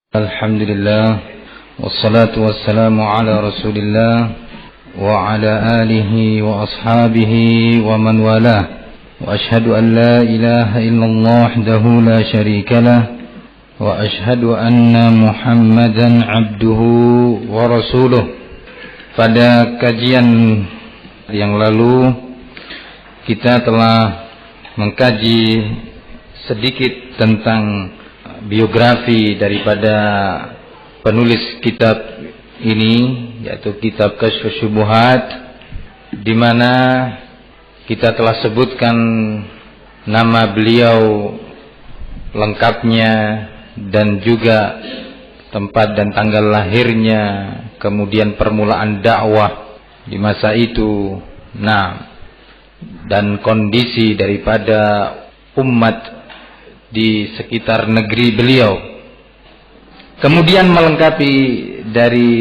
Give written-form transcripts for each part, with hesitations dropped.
Alhamdulillah wassalatu wassalamu ala Rasulillah wa ala alihi wa ashabihi wa man walah wa ashhadu an la ilaha illallah wahdahu la syarika lah wa ashhadu anna Muhammadan abduhu wa rasuluh. Pada kajian yang lalu kita telah mengkaji sedikit tentang biografi daripada penulis kitab ini, yaitu kitab Kasyfus Syubuhat, di mana kita telah sebutkan nama beliau lengkapnya dan juga tempat dan tanggal lahirnya, kemudian permulaan dakwah di masa itu, dan kondisi daripada umat di sekitar negeri beliau. Kemudian melengkapi dari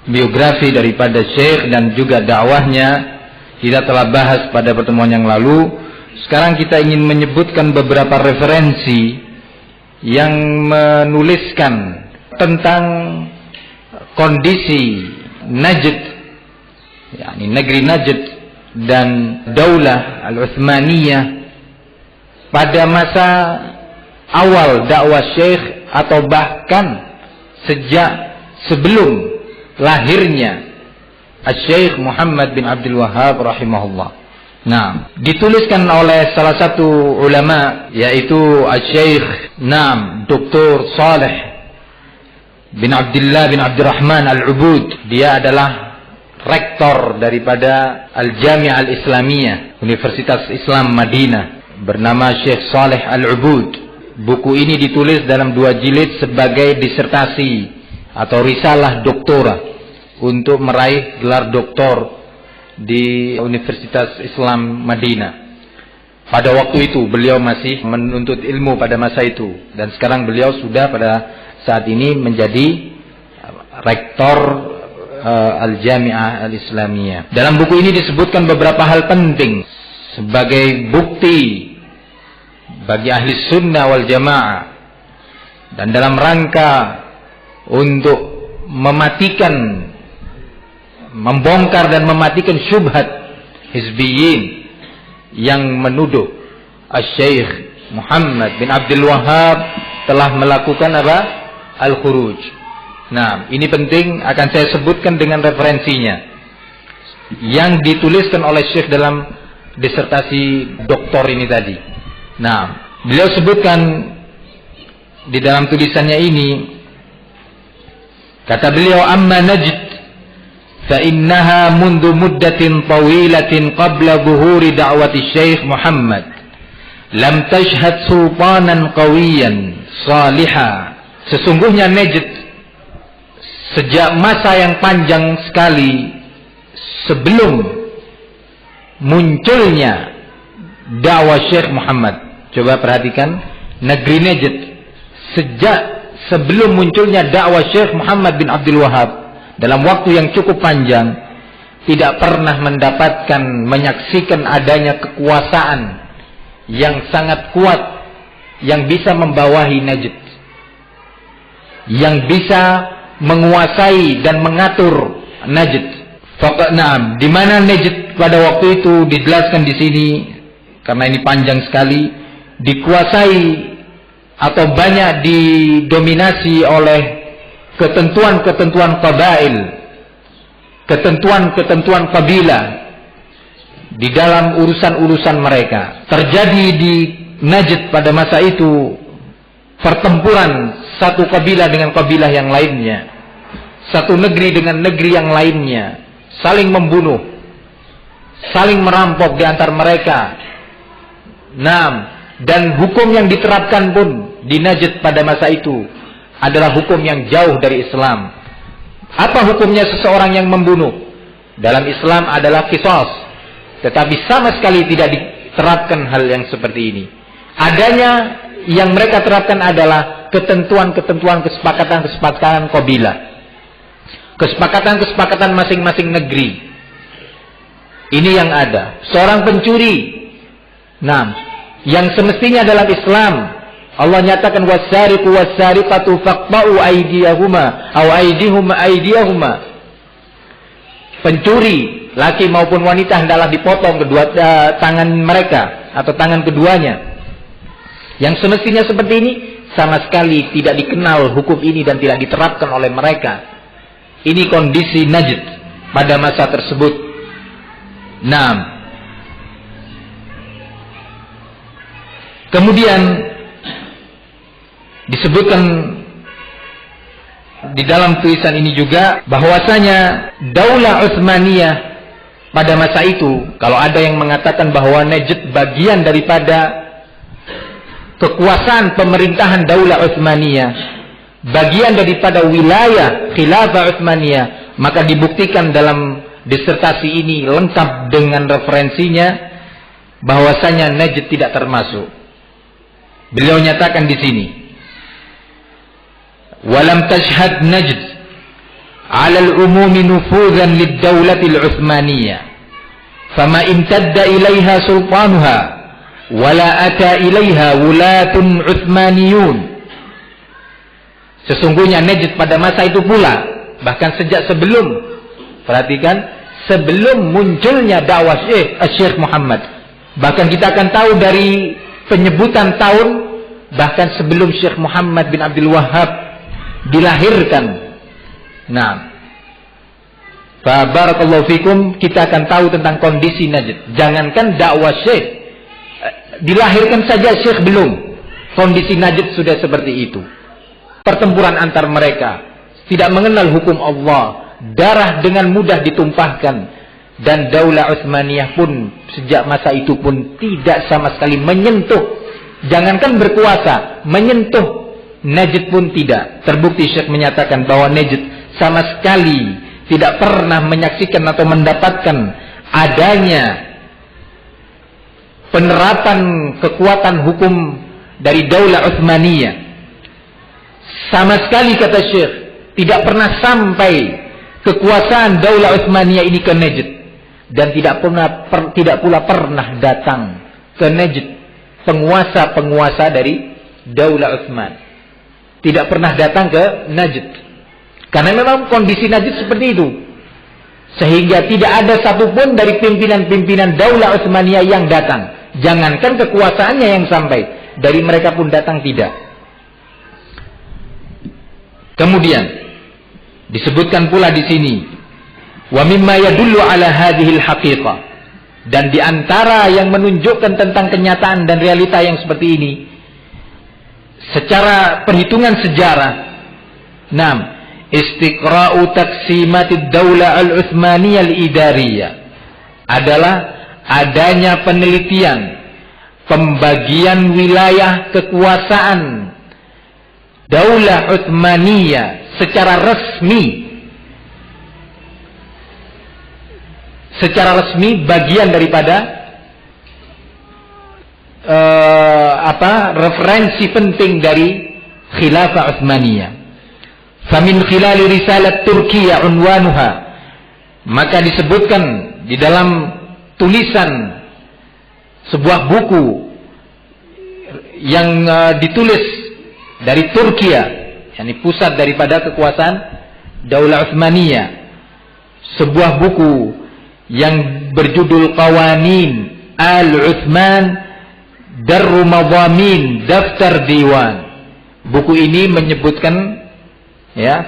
biografi daripada Syekh dan juga dakwahnya, kita telah bahas pada pertemuan yang lalu. Sekarang kita ingin menyebutkan beberapa referensi yang menuliskan tentang kondisi Najd, yakni negeri Najd dan Daulah Al-Utsmaniyah pada masa awal dakwah Syekh atau bahkan sejak sebelum lahirnya Syekh Muhammad bin Abdul Wahhab rahimahullah. Dituliskan oleh salah satu ulama, yaitu Syekh Dr. Saleh bin Abdullah bin Abdurrahman Al-Ubud. Dia adalah rektor daripada Al-Jami'ah Al-Islamiyah, Universitas Islam Madinah, bernama Syekh Saleh Al-Ubud. Buku ini ditulis dalam 2 jilid sebagai disertasi atau risalah doktora untuk meraih gelar doktor di Universitas Islam Madinah. Pada waktu itu beliau masih menuntut ilmu pada masa itu, dan sekarang beliau sudah pada saat ini menjadi rektor Al-Jami'ah Al-Islamiyah. Dalam buku ini disebutkan beberapa hal penting sebagai bukti bagi ahli sunnah wal jamaah, dan dalam rangka untuk membongkar dan mematikan syubhat hizbiyin yang menuduh Syekh Muhammad bin Abdul Wahhab telah melakukan al-khuruj. Ini penting, akan saya sebutkan dengan referensinya yang dituliskan oleh Syekh dalam disertasi doktor ini tadi. Beliau sebutkan di dalam tulisannya ini, kata beliau, amma Najd fa innaha mundu muddatin tawilatin qabla zuhuri da'wati Syekh Muhammad lam tashhad sultanan qawiyan salihah. Sesungguhnya Najd sejak masa yang panjang sekali sebelum munculnya dakwah Syekh Muhammad. Coba perhatikan, negeri Najd sejak sebelum munculnya dakwah Syekh Muhammad bin Abdul Wahhab, dalam waktu yang cukup panjang, tidak pernah menyaksikan adanya kekuasaan yang sangat kuat yang bisa membawahi Najd, yang bisa menguasai dan mengatur Najd. Di mana Najd pada waktu itu dijelaskan di sini, karena ini panjang sekali, dikuasai atau banyak didominasi oleh ketentuan-ketentuan qabail, ketentuan-ketentuan kabilah di dalam urusan-urusan mereka. Terjadi di Najd pada masa itu pertempuran satu kabilah dengan kabilah yang lainnya, satu negeri dengan negeri yang lainnya, saling membunuh, saling merampok di antar mereka. Dan hukum yang diterapkan pun di Najd pada masa itu adalah hukum yang jauh dari Islam. Apa hukumnya seseorang yang membunuh? Dalam Islam adalah qisas, tetapi sama sekali tidak diterapkan hal yang seperti ini. Adanya yang mereka terapkan adalah ketentuan-ketentuan, kesepakatan-kesepakatan kabilah, kesepakatan-kesepakatan masing-masing negeri. Ini yang ada. Seorang pencuri, yang semestinya dalam Islam Allah nyatakan wasariqu wasariqatu faqta'u aydiyahuma aw aydihuma. Pencuri laki maupun wanita hendaklah dipotong kedua tangan mereka atau tangan keduanya. Yang semestinya seperti ini sama sekali tidak dikenal hukum ini dan tidak diterapkan oleh mereka. Ini kondisi Najd pada masa tersebut. Kemudian disebutkan di dalam tulisan ini juga bahwasanya Daulah Utsmaniyah pada masa itu, kalau ada yang mengatakan bahwa Najd bagian daripada kekuasaan pemerintahan Daulah Utsmaniyah, bagian daripada wilayah Khilafah Utsmaniyah, maka dibuktikan dalam disertasi ini lengkap dengan referensinya bahwasanya Najd tidak termasuk. Beliau nyatakan di sini, walam tashhad Najd 'ala al-umumi nufuzan lid-daulati al-Utsmaniyah, fama imtadda ilaiha sultanuha wala ata ilaiha wulatun Utsmaniyun. Sesungguhnya Najd pada masa itu pula, bahkan sejak sebelum, perhatikan, sebelum munculnya dakwah Syekh Muhammad, bahkan kita akan tahu dari penyebutan tahun, bahkan sebelum Syekh Muhammad bin Abdul Wahhab dilahirkan. Fa barakallahu fikum, kita akan tahu tentang kondisi Najd. Jangankan dakwah Syekh, dilahirkan saja Syekh belum, kondisi Najd sudah seperti itu. Pertempuran antar mereka, tidak mengenal hukum Allah, darah dengan mudah ditumpahkan. Dan Daulah Utsmaniyah pun sejak masa itu pun tidak sama sekali menyentuh, jangankan berkuasa, menyentuh Najd pun tidak. Terbukti Syekh menyatakan bahwa Najd sama sekali tidak pernah menyaksikan atau mendapatkan adanya penerapan kekuatan hukum dari Daulah Utsmaniyah. Sama sekali, kata Syekh, tidak pernah sampai kekuasaan Daulah Utsmaniyah ini ke Najd. Dan tidak pula pernah datang ke Najd penguasa-penguasa dari Daulah Utsman. Tidak pernah datang ke Najd. Karena memang kondisi Najd seperti itu. Sehingga tidak ada satupun dari pimpinan-pimpinan Daulah Utsmaniyah yang datang. Jangankan kekuasaannya yang sampai, dari mereka pun datang tidak. Kemudian disebutkan pula di sini, wa mimma yadullu ala hadhil haqiqah, dan di antara yang menunjukkan tentang kenyataan dan realita yang seperti ini secara perhitungan sejarah, istiqra'u taqsimatid daulah al-Utsmaniyah al-idariyah, adalah adanya penelitian pembagian wilayah kekuasaan Daulah Utsmaniyah secara resmi, bagian daripada referensi penting dari Khilafah Utsmaniyah. Famin khilali risalat Turkiyah unwanuha, maka disebutkan di dalam tulisan sebuah buku yang ditulis dari Turkiya, yakni pusat daripada kekuasaan Daulah Utsmaniyah, sebuah buku yang berjudul Qawanin Al-Utsman Darru Madhamin Daftar Diwan. Buku ini menyebutkan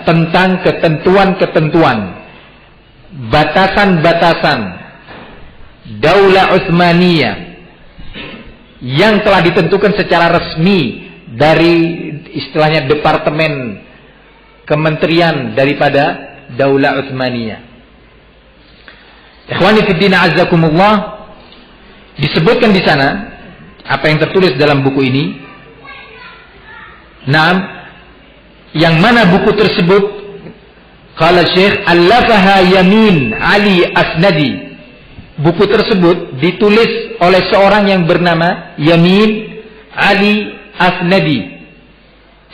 tentang ketentuan-ketentuan, batasan-batasan Daulah Utsmaniyah yang telah ditentukan secara resmi dari istilahnya departemen kementerian daripada Daulah Utsmaniyah. Ikhwani fi din azzakumullah, disebutkan di sana apa yang tertulis dalam buku ini. Yang mana buku tersebut, qala Syekh allafaha Yamin Ali Asnadi. Buku tersebut ditulis oleh seorang yang bernama Yamin Ali Asnadi.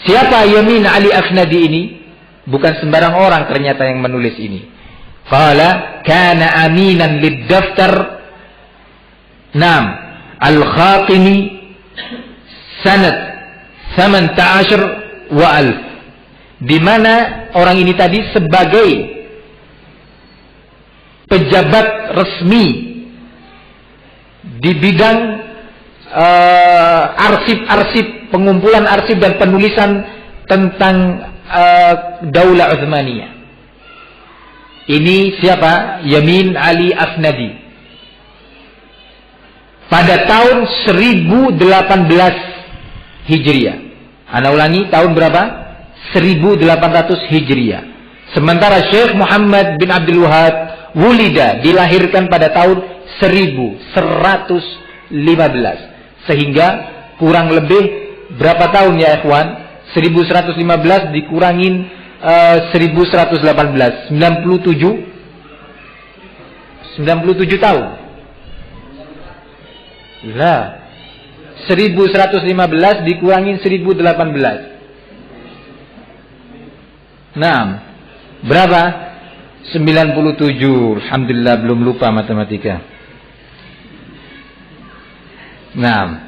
Siapa Yamin Ali Asnadi ini? Bukan sembarang orang ternyata yang menulis ini. Qala kana aminan lid-daftar al-Khatimi sanad 18 wa alf, di mana orang ini tadi sebagai pejabat resmi di bidang arsip-arsip, pengumpulan arsip dan penulisan tentang Daulah Utsmaniyah. Ini siapa? Yamin Ali Afnadi. Pada tahun 1018 Hijriah. Ana ulangi, tahun berapa? 1800 Hijriah. Sementara Syekh Muhammad bin Abdul Wahab wulida, dilahirkan pada tahun 1115. Sehingga kurang lebih berapa tahun ya ikhwan? 1115 dikurangin 1118, 97 tahun. Gila. 1115 dikurangin 1018. Nah, berapa? 97. Alhamdulillah belum lupa matematika. Nah,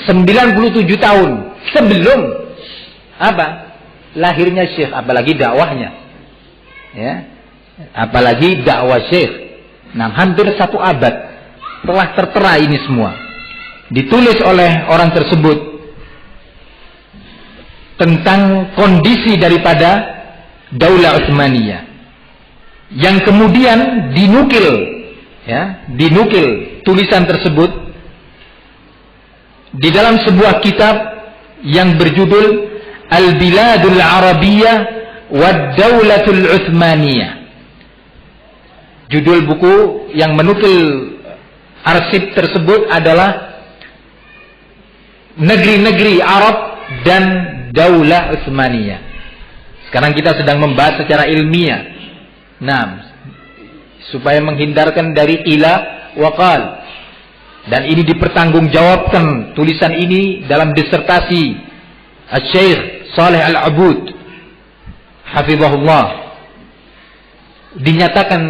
97 tahun sebelum apa? Lahirnya Syekh, apalagi dakwahnya. Ya. Apalagi dakwah Syekh. Nah, hampir 1 abad telah tertera ini semua. Ditulis oleh orang tersebut tentang kondisi daripada Daulah Utsmaniyah yang kemudian dinukil, ya, dinukil tulisan tersebut di dalam sebuah kitab yang berjudul Al-Biladul Arabiyyah wad-Daulatul Utsmaniyah. Judul buku yang menukil arsip tersebut adalah Negeri-negeri Arab dan Daulah Utsmaniyah. Sekarang kita sedang membahas secara ilmiah. Nah, supaya menghindarkan dari qila wa qal. Dan ini dipertanggungjawabkan tulisan ini dalam disertasi Al-Syekh Saleh Al-Abud hafizahullah. Dinyatakan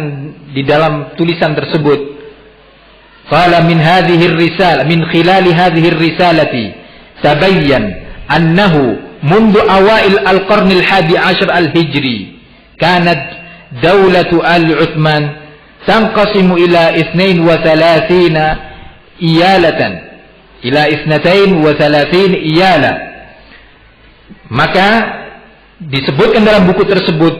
di dalam tulisan tersebut, qala min hadhihi ar-risalah, min khilali hadhihi ar-risalati tabayyan annahu mundu awail al-qarn al-11 al-hijri kanat daulatu al-Uthman tanqasimu ila 32 iyalatan ila 32 iyala. Maka disebutkan dalam buku tersebut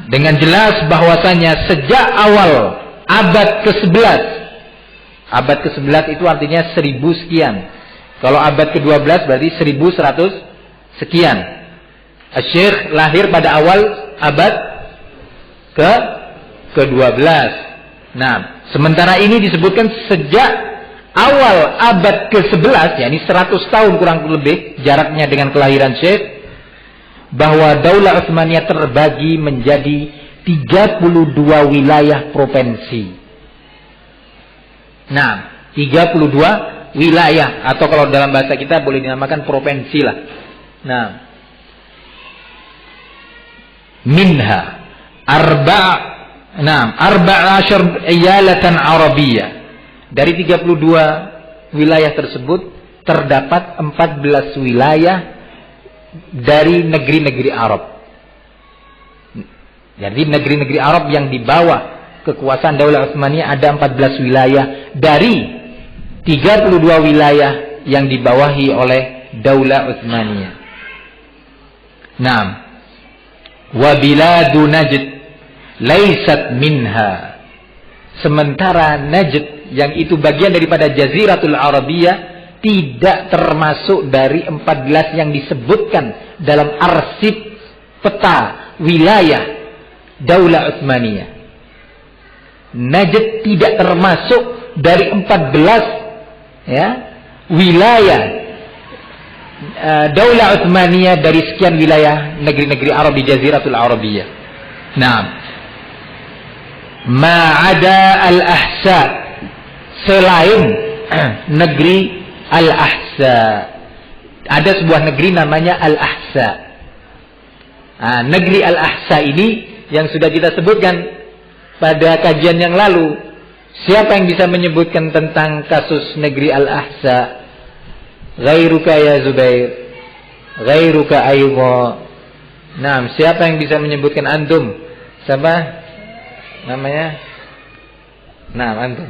dengan jelas bahwasanya sejak awal abad ke-11, abad ke-11 itu artinya 1000 sekian. Kalau abad ke-12 berarti 1100 sekian. Syekh lahir pada awal abad ke-12. Nah, sementara ini disebutkan sejak awal abad ke-11, yakni 100 tahun kurang lebih jaraknya dengan kelahiran Syekh, bahwa Daulah Utsmaniyah terbagi menjadi 32 wilayah provinsi. Nah, 32 wilayah, atau kalau dalam bahasa kita boleh dinamakan provinsi lah. Nah, minha arba'ashar iyalatan Arabiyyah. Dari 32 wilayah tersebut terdapat 14 wilayah dari negeri-negeri Arab. Jadi negeri-negeri Arab yang di bawah kekuasaan Daulah Utsmaniyah ada 14 wilayah dari 32 wilayah yang dibawahi oleh Daulah Utsmaniyah. Naam. Wa biladu Najd laysat minha. Sementara Najd yang itu bagian daripada Jaziratul Arabiyah tidak termasuk dari 14 yang disebutkan dalam arsip peta wilayah Daulah Utsmaniyah. Najd tidak termasuk dari 14 ya, wilayah Daulah Utsmaniyah dari sekian wilayah negeri-negeri Arab di Jaziratul Arabiyah. Nah, ma'ada al-Ahsa, selain negeri Al-Ahsa. Ada sebuah negeri namanya Al-Ahsa. Nah, negeri Al-Ahsa ini yang sudah kita sebutkan pada kajian yang lalu. Siapa yang bisa menyebutkan tentang kasus negeri Al-Ahsa? Ghairuka ya Zubair. Ghairuka ayyuha. Nah, siapa yang bisa menyebutkan antum? Siapa namanya? Nah, antum.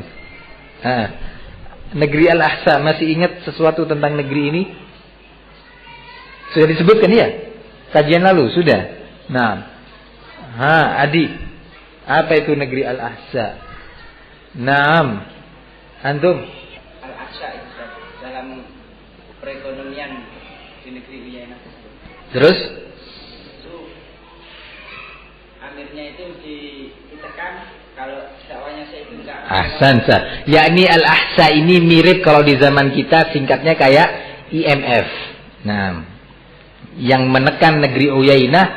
Negeri Al-Ahsa, masih ingat sesuatu tentang negeri ini? Sudah disebutkan ya? Kajian lalu sudah. Nah, Adi, apa itu negeri Al-Ahsa? Naam, antum? Al-Ahsa itu dalam perekonomian di negeri Uyainah. Terus? Itu amirnya itu ditekan kalau dakwanya saya itu enggak. Ahsansa. Yakni Al-Ahsa ini mirip kalau di zaman kita singkatnya kayak IMF. Nah, yang menekan negeri Uyainah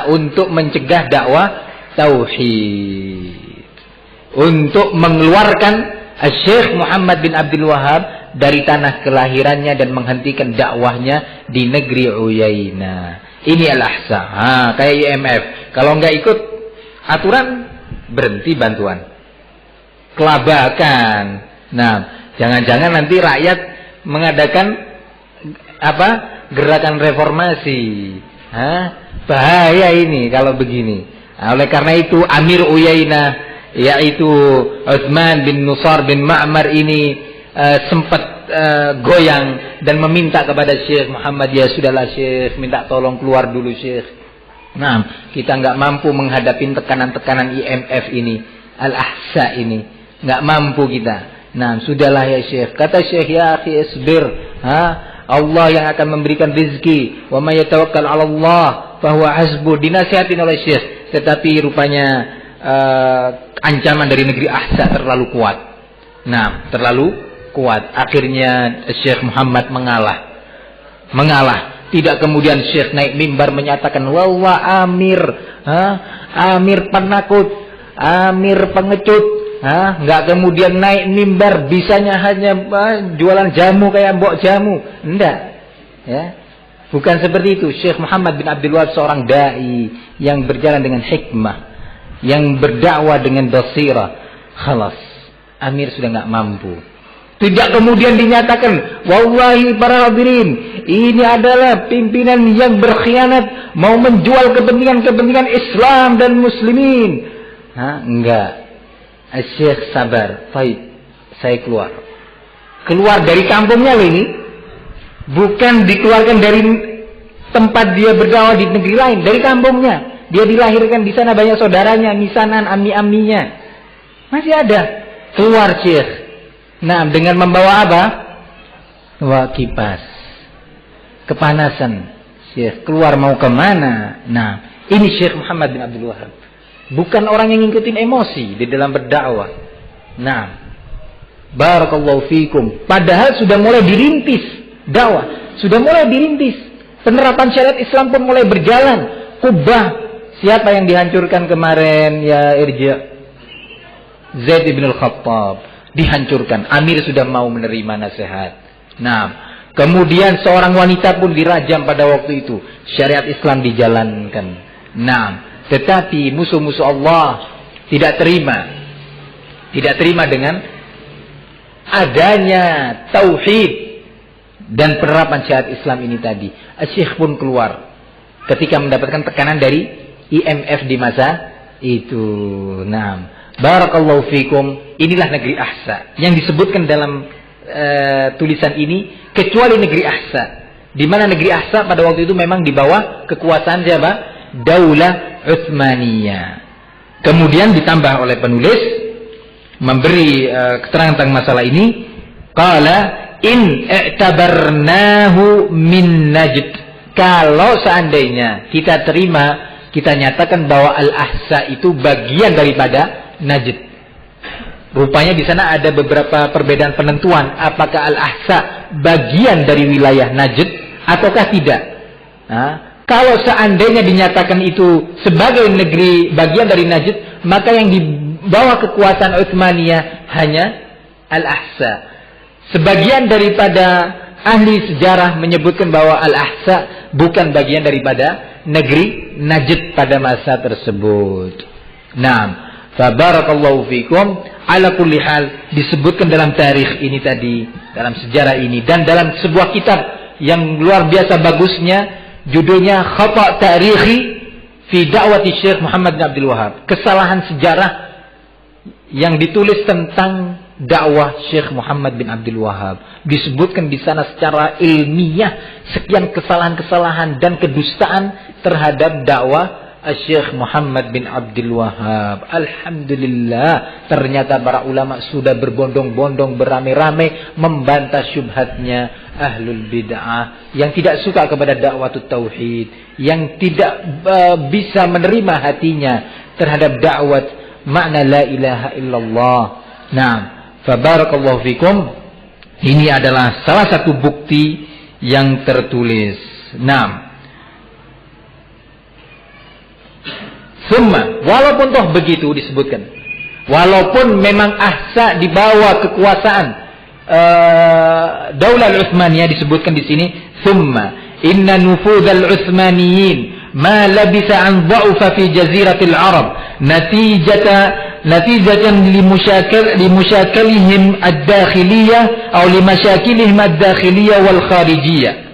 untuk mencegah dakwah tauhid, untuk mengeluarkan Syekh Muhammad bin Abdul Wahab dari tanah kelahirannya dan menghentikan dakwahnya di negeri Uyainah. Ini Al-Ahsa. Kayak IMF. Kalau nggak ikut aturan, berhenti bantuan. Kelabakan. Nah, jangan-jangan nanti rakyat mengadakan gerakan reformasi. Bahaya ini kalau begini. Oleh karena itu Amir Uyainah, yaitu Utsman bin Nusar bin Ma'mar ini sempat goyang dan meminta kepada Syekh Muhammad, ya sudahlah Syekh, minta tolong keluar dulu Syekh. Nah, kita nggak mampu menghadapi tekanan-tekanan IMF ini, Al-Ahsa ini, nggak mampu kita. Nah, sudahlah ya Syekh. Kata Syekh, ya akhi isbir, Allah yang akan memberikan rezeki. Wa may yatawakkal 'ala Allah fa huwa hasbuh. Dinasihatin oleh Syekh, tetapi rupanya ancaman dari negeri Ahsa terlalu kuat. Nah, terlalu kuat. Akhirnya Syekh Muhammad mengalah. Tidak kemudian Syekh naik mimbar menyatakan, "Wallah Amir, Amir penakut, Amir pengecut." Nggak kemudian naik mimbar bisanya hanya jualan jamu kayak mbok jamu. Enggak. Ya. Bukan seperti itu. Syekh Muhammad bin Abdul Wahab seorang dai yang berjalan dengan hikmah, yang berdakwah dengan basirah. Khalas, Amir sudah nggak mampu. Tidak kemudian dinyatakan, wallahi para hadirin, ini adalah pimpinan yang berkhianat, mau menjual kepentingan-kepentingan Islam dan muslimin. Enggak. Syekh sabar, baik, saya keluar. Keluar dari kampungnya loh ini. Bukan dikeluarkan dari tempat dia berdakwah di negeri lain, dari kampungnya. Dia dilahirkan di sana, banyak saudaranya, misanan, ami-aminya. Masih ada. Keluar Syekh. Nah, dengan membawa apa? Bawa kipas. Kepanasan. Syekh keluar mau kemana? Nah, ini Syekh Muhammad bin Abdul Wahab. Bukan orang yang ngikutin emosi di dalam berdakwah. Nah, barakallahu fikum. Padahal sudah mulai dirintis dakwah. Sudah mulai dirintis. Penerapan syariat Islam pun mulai berjalan. Kubah. Siapa yang dihancurkan kemarin? Ya Irja. Zaid ibn al-Khattab. Dihancurkan. Amir sudah mau menerima nasihat. Nah, kemudian seorang wanita pun dirajam pada waktu itu. Syariat Islam dijalankan. Nah, tetapi musuh-musuh Allah tidak terima. Tidak terima dengan adanya tauhid dan penerapan syariat Islam ini tadi. Syekh pun keluar ketika mendapatkan tekanan dari IMF di masa itu. Nah, barakallahu fikum. Inilah negeri Ahsa yang disebutkan dalam tulisan ini, kecuali negeri Ahsa, di mana negeri Ahsa pada waktu itu memang di bawah kekuasaan siapa? Daulah Utsmaniyah. Kemudian ditambah oleh penulis memberi keterangan tentang masalah ini. Qala in i'tabarnahu min Najd. Kalau seandainya kita terima, kita nyatakan bahwa Al-Ahsa itu bagian daripada Najd. Rupanya di sana ada beberapa perbedaan penentuan apakah Al-Ahsa bagian dari wilayah Najd ataukah tidak. Kalau seandainya dinyatakan itu sebagai negeri bagian dari Najd, maka yang di bawah kekuasaan Utsmaniyah hanya Al-Ahsa. Sebagian daripada ahli sejarah menyebutkan bahwa Al-Ahsa bukan bagian daripada negeri Najd pada masa tersebut. Nah, Fabarakallahu fikum. Ala kulli hal, disebutkan dalam tarikh ini tadi, dalam sejarah ini, dan dalam sebuah kitab yang luar biasa bagusnya, judulnya Khata' Tarikhi fi Da'wati Syekh Muhammad bin Abdul Wahhab. Kesalahan sejarah yang ditulis tentang dakwah Syekh Muhammad bin Abdul Wahhab. Disebutkan di sana secara ilmiah sekian kesalahan-kesalahan dan kedustaan terhadap dakwah Syekh Muhammad bin Abdul Wahhab. Alhamdulillah, ternyata para ulama sudah berbondong-bondong, beramai-ramai membantah syubhatnya ahlul bid'ah yang tidak suka kepada dakwah tauhid, yang tidak bisa menerima hatinya terhadap dakwah makna la ilaha illallah. Nah, fabarakallahu fikum. Ini adalah salah satu bukti yang tertulis. Nah, summa, walaupun toh begitu disebutkan, walaupun memang ahsa di bawah kekuasaan Daulah Al-Utsmaniyah, disebutkan di sini, summa inna nufudal Utsmaniyin ma labisa an dha'ufa fi jaziratil Arab natijatan limusyakalihim ad-dakhiliyah atau limasyakilihim ad-dakhiliyah wal kharijiyah.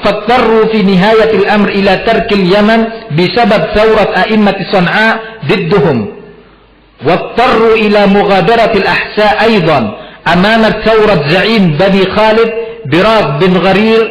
فاضطروا في نهاية الأمر إلى ترك اليمن بسبب ثورة أئمة صنعاء ضدهم واضطروا إلى مغادرة الأحساء أيضا أمام ثورة زعيم بني خالد براق بن غرير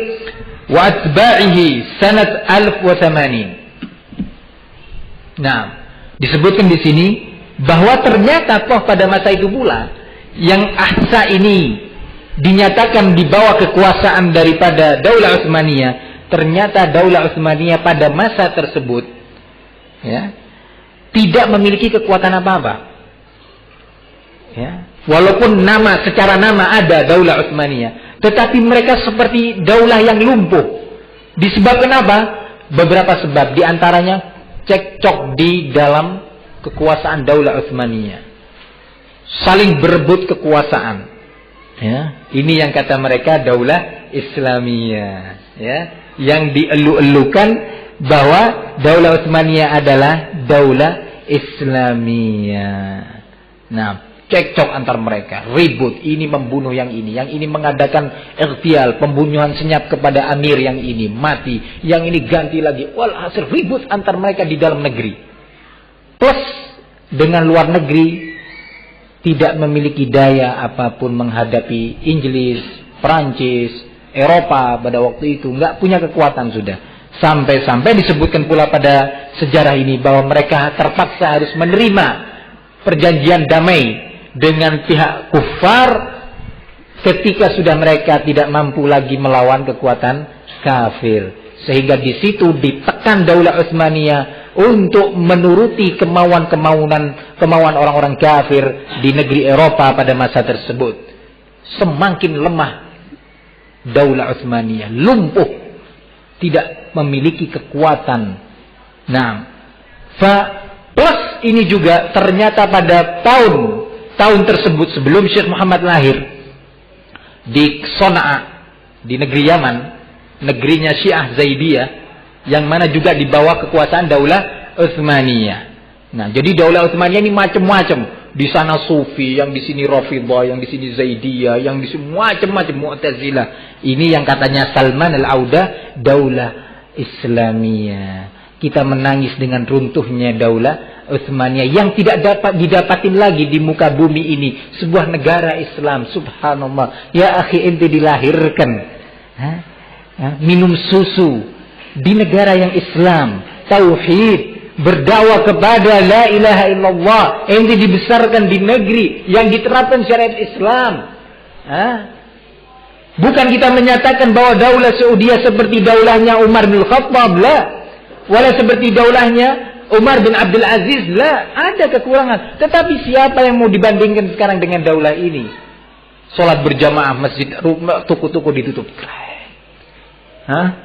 وأتباعه سنة 1080. Nah, disebutkan di sini bahwa ternyata toh pada masa itu pula yang Ahsa ini dinyatakan di bawah kekuasaan daripada Daulah Utsmaniyah. Ternyata Daulah Utsmaniyah pada masa tersebut ya, tidak memiliki kekuatan apa-apa. Ya, walaupun secara nama ada Daulah Utsmaniyah, tetapi mereka seperti daulah yang lumpuh. Disebabkan apa? Beberapa sebab, diantaranya cekcok di dalam kekuasaan Daulah Utsmaniyah, saling berebut kekuasaan. Ya, ini yang kata mereka Daulah Islamiyah, ya, yang dielu-elukan bahwa Daulah Utsmaniyah adalah Daulah Islamiyah. Nah, cekcok antar mereka, ribut, ini membunuh yang ini mengadakan ightial, pembunuhan senyap kepada amir yang ini, mati, yang ini ganti lagi. Walhasil ribut antar mereka di dalam negeri. Plus dengan luar negeri tidak memiliki daya apapun menghadapi Inggris, Prancis, Eropa pada waktu itu, nggak punya kekuatan sudah. Sampai-sampai disebutkan pula pada sejarah ini bahwa mereka terpaksa harus menerima perjanjian damai dengan pihak kufar ketika sudah mereka tidak mampu lagi melawan kekuatan kafir. Sehingga di situ ditekan Daulah Utsmaniyah untuk menuruti kemauan orang-orang kafir di negeri Eropa pada masa tersebut. Semakin lemah Daulah Utsmaniyah, lumpuh, tidak memiliki kekuatan. Nah, plus ini juga ternyata pada tahun tersebut sebelum Syekh Muhammad lahir di Sana'a, di negeri Yaman, negerinya Syiah Zaidiyah, yang mana juga di bawah kekuasaan Daulah Utsmaniyah. Nah, jadi Daulah Utsmaniyah ini macam-macam. Di sana Sufi, yang di sini Rafidhah, yang di sini Zaidiyah, yang di sini macam-macam Mu'tazilah. Ini yang katanya Salman Al-Auda, Daulah Islamiyah. Kita menangis dengan runtuhnya Daulah Utsmaniyah yang tidak dapat didapatin lagi di muka bumi ini. Sebuah negara Islam, subhanallah. Ya akhi, ente dilahirkan, minum susu di negara yang Islam, tauhid, berdakwah kepada la ilaha illallah. Ente dibesarkan di negeri yang diterapkan syariat Islam. Bukan kita menyatakan bahwa daulah Saudiyah seperti daulahnya Umar bin Khattab, la. Wala seperti daulahnya Umar bin Abdul Aziz, la. Ada kekurangan. Tetapi siapa yang mau dibandingkan sekarang dengan daulah ini? Sholat berjamaah, masjid, toko-toko ditutup.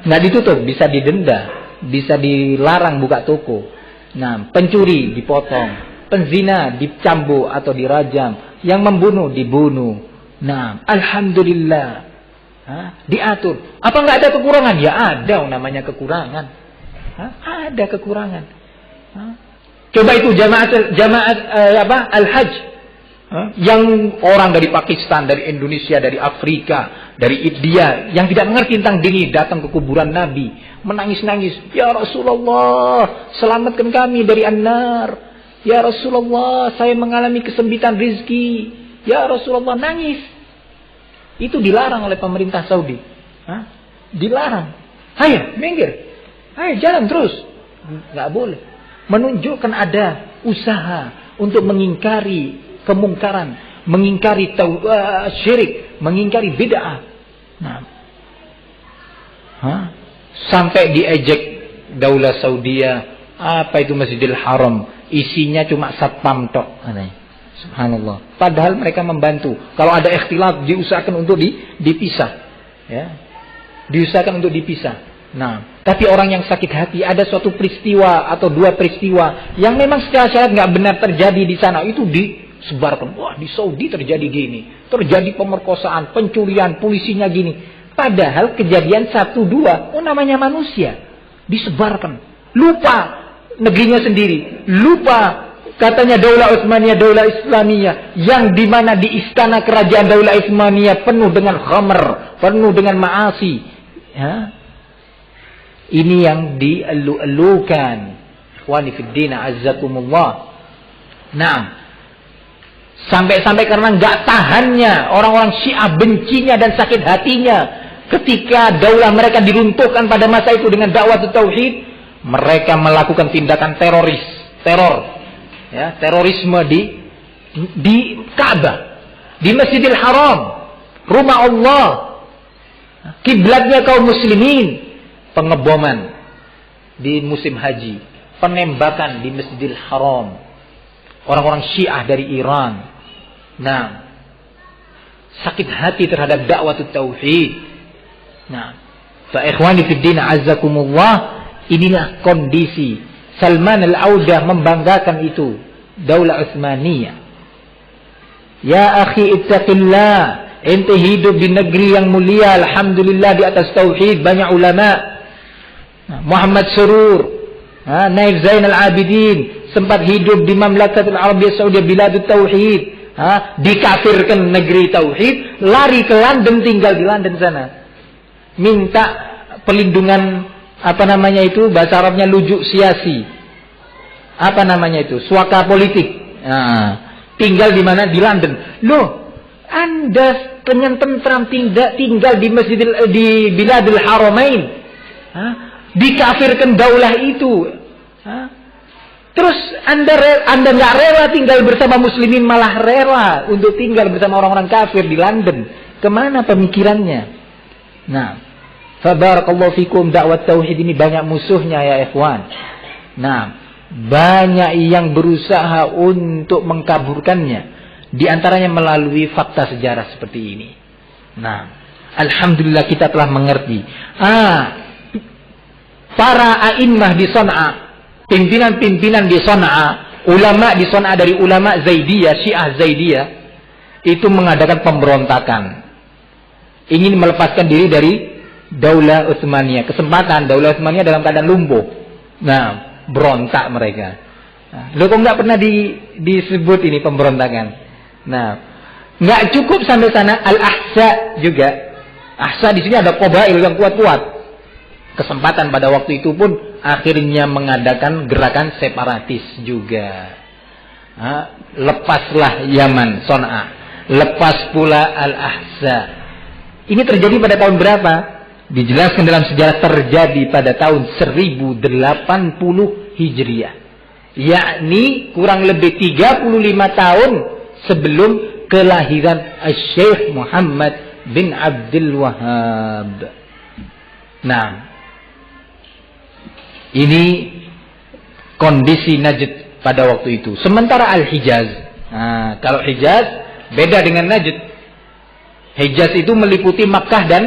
Nggak ditutup, bisa didenda, bisa dilarang buka toko. Nah, pencuri dipotong, penzina dicambuk atau dirajam, yang membunuh dibunuh. Nah, alhamdulillah, diatur. Apa nggak ada kekurangan? Ya ada, namanya kekurangan. Ada kekurangan. Coba itu jamaah al-hajj. Yang orang dari Pakistan, dari Indonesia, dari Afrika, dari India yang tidak mengerti tentang dini datang ke kuburan Nabi, menangis-nangis, "Ya Rasulullah, selamatkan kami dari an-nar. Ya Rasulullah, saya mengalami kesempitan rizki. Ya Rasulullah," nangis. Itu dilarang oleh pemerintah Saudi. Dilarang. Ayo, minggir. Ayo, jalan terus. Nggak boleh. Menunjukkan ada usaha untuk mengingkari kemungkaran, mengingkari syirik, mengingkari bid'ah. Nah, sampai diejek Daulah Saudia, apa itu Masjidil Haram, isinya cuma satpam tok, subhanallah. Padahal mereka membantu. Kalau ada ikhtilaf diusahakan untuk dipisah, ya, diusahakan untuk dipisah. Nah, tapi orang yang sakit hati, ada suatu peristiwa atau dua peristiwa yang memang secara syariat nggak benar terjadi di sana, itu disebarkan. Wah, di Saudi terjadi gini, terjadi pemerkosaan, pencurian, polisinya gini. Padahal kejadian 1-2, namanya manusia, disebarkan. Lupa negerinya sendiri, lupa katanya Daulah Utsmaniyah, Daulah Islamiyah, yang dimana di istana kerajaan Daulah Utsmaniyah penuh dengan khamr, penuh dengan maasi. Ya. Ini yang dielu-elukan. Ikhwani fid din, azzakumullah. Nah, sampai-sampai karena nggak tahannya orang-orang Syiah, bencinya dan sakit hatinya ketika daulah mereka diruntuhkan pada masa itu dengan dakwah tauhid, mereka melakukan tindakan teror, ya, terorisme di Ka'bah, di Masjidil Haram, rumah Allah, kiblatnya kaum muslimin. Pengeboman di musim haji, penembakan di Masjidil Haram, orang-orang Syiah dari Iran. Nah, sakit hati terhadap dakwah tauhid. Nah, fa ikhwani fid din azzakumullah, inilah kondisi Salman Al-Audah membanggakan itu, Daulah Utsmaniyah. Ya akhi ittaqillah, ente hidup di negeri yang mulia, alhamdulillah, di atas tauhid, banyak ulama. Muhammad Surur, Naif Zainal Abidin sempat hidup di Mamlakatul Arabiyyah Saudiyah Biladut Tauhid, dikafirkan negeri tauhid, lari ke London, tinggal di London sana, minta pelindungan, apa namanya itu, bahasa Arabnya lujuk siasi, apa namanya itu, suaka politik. Tinggal di mana? Di London. Loh, Anda dengan tentram tinggal di di Biladul Haramain, dikafirkan daulah itu, terus anda nggak rela tinggal bersama muslimin, malah rela untuk tinggal bersama orang-orang kafir di London. Kemana pemikirannya? Nah, fabarakallahu fikum, dakwah tauhid ini banyak musuhnya ya ikhwan. Nah, banyak yang berusaha untuk mengkaburkannya, di antaranya melalui fakta sejarah seperti ini. Nah, alhamdulillah kita telah mengerti. Para a'immah di Son'a, pimpinan-pimpinan di Son'a, ulama di Son'a dari ulama Zaidiyah, Syiah Zaidiyah, itu mengadakan pemberontakan, ingin melepaskan diri dari Daulah Utsmaniyah. Kesempatan Daulah Utsmaniyah dalam keadaan lumpuh. Nah, berontak mereka. Loh, kok nggak pernah disebut ini pemberontakan? Nah, nggak cukup sampai sana, Al-Ahsa juga. Ahsa di sini ada qabail yang kuat-kuat. Kesempatan pada waktu itu pun akhirnya mengadakan gerakan separatis juga. Lepaslah Yaman, Son'a, lepas pula Al-Ahsa. Ini terjadi pada tahun berapa? Dijelaskan dalam sejarah, terjadi pada tahun 1080 Hijriah. Yakni kurang lebih 35 tahun sebelum kelahiran Syekh Muhammad bin Abdul Wahhab. Nah, ini kondisi Najd pada waktu itu. Sementara Al-Hijaz, kalau Hijaz beda dengan Najd. Hijaz itu meliputi Makkah dan